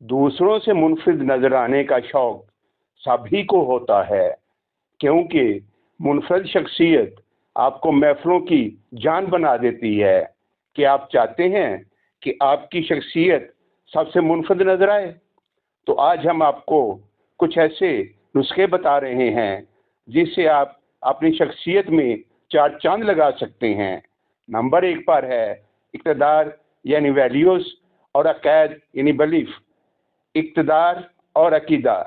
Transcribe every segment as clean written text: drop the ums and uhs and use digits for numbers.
دوسروں سے منفرد نظر آنے کا شوق سبھی کو ہوتا ہے، کیونکہ منفرد شخصیت آپ کو محفلوں کی جان بنا دیتی ہے۔ کہ آپ چاہتے ہیں کہ آپ کی شخصیت سب سے منفرد نظر آئے؟ تو آج ہم آپ کو کچھ ایسے نسخے بتا رہے ہیں جس سے آپ اپنی شخصیت میں چار چاند لگا سکتے ہیں۔ نمبر 1 پر ہے اقتدار یعنی ویلیوز اور عقائد یعنی بلیف۔ اقتدار اور عقیدہ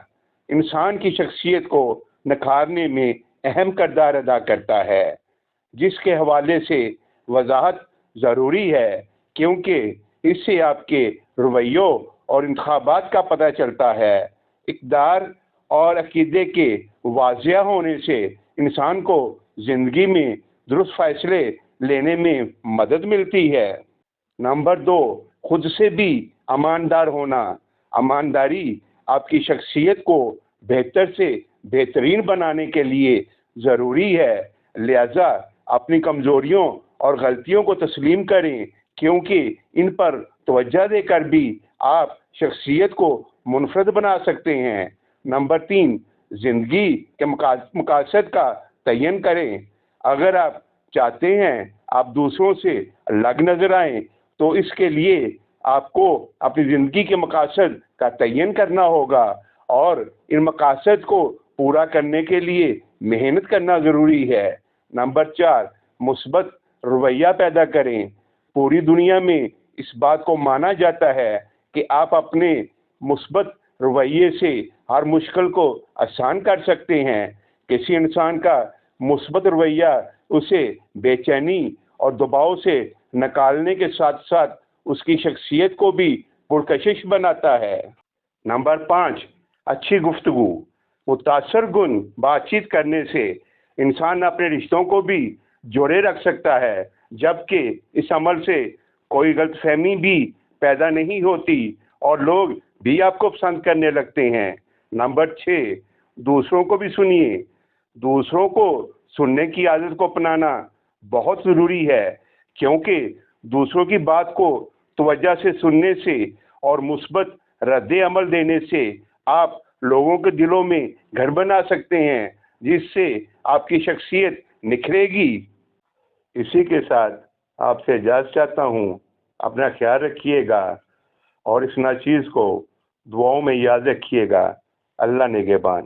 انسان کی شخصیت کو نکھارنے میں اہم کردار ادا کرتا ہے، جس کے حوالے سے وضاحت ضروری ہے، کیونکہ اس سے آپ کے رویوں اور انتخابات کا پتہ چلتا ہے۔ اقتدار اور عقیدے کے واضح ہونے سے انسان کو زندگی میں درست فیصلے لینے میں مدد ملتی ہے۔ نمبر 2، خود سے بھی ایماندار ہونا۔ ایمانداری آپ کی شخصیت کو بہتر سے بہترین بنانے کے لیے ضروری ہے، لہذا اپنی کمزوریوں اور غلطیوں کو تسلیم کریں، کیونکہ ان پر توجہ دے کر بھی آپ شخصیت کو منفرد بنا سکتے ہیں۔ نمبر 3، زندگی کے مقاصد کا تعین کریں۔ اگر آپ چاہتے ہیں آپ دوسروں سے الگ نظر آئیں تو اس کے لیے آپ کو اپنی زندگی کے مقاصد کا تعین کرنا ہوگا اور ان مقاصد کو پورا کرنے کے لیے محنت کرنا ضروری ہے۔ نمبر 4، مثبت رویہ پیدا کریں۔ پوری دنیا میں اس بات کو مانا جاتا ہے کہ آپ اپنے مثبت رویے سے ہر مشکل کو آسان کر سکتے ہیں۔ کسی انسان کا مثبت رویہ اسے بے چینی اور دباؤ سے نکالنے کے ساتھ ساتھ اس کی شخصیت کو بھی پرکشش بناتا ہے۔ نمبر 5، اچھی گفتگو۔ متاثر کن بات چیت کرنے سے انسان اپنے رشتوں کو بھی جوڑے رکھ سکتا ہے، جبکہ اس عمل سے کوئی غلط فہمی بھی پیدا نہیں ہوتی اور لوگ بھی آپ کو پسند کرنے لگتے ہیں۔ نمبر 6، دوسروں کو بھی سنیے۔ دوسروں کو سننے کی عادت کو اپنانا بہت ضروری ہے، کیونکہ دوسروں کی بات کو توجہ سے سننے سے اور مثبت رد عمل دینے سے آپ لوگوں کے دلوں میں گھر بنا سکتے ہیں، جس سے آپ کی شخصیت نکھرے گی۔ اسی کے ساتھ آپ سے اجازت چاہتا ہوں۔ اپنا خیال رکھیے گا اور اس ناچیز کو دعاؤں میں یاد رکھیے گا۔ اللہ نگہبان۔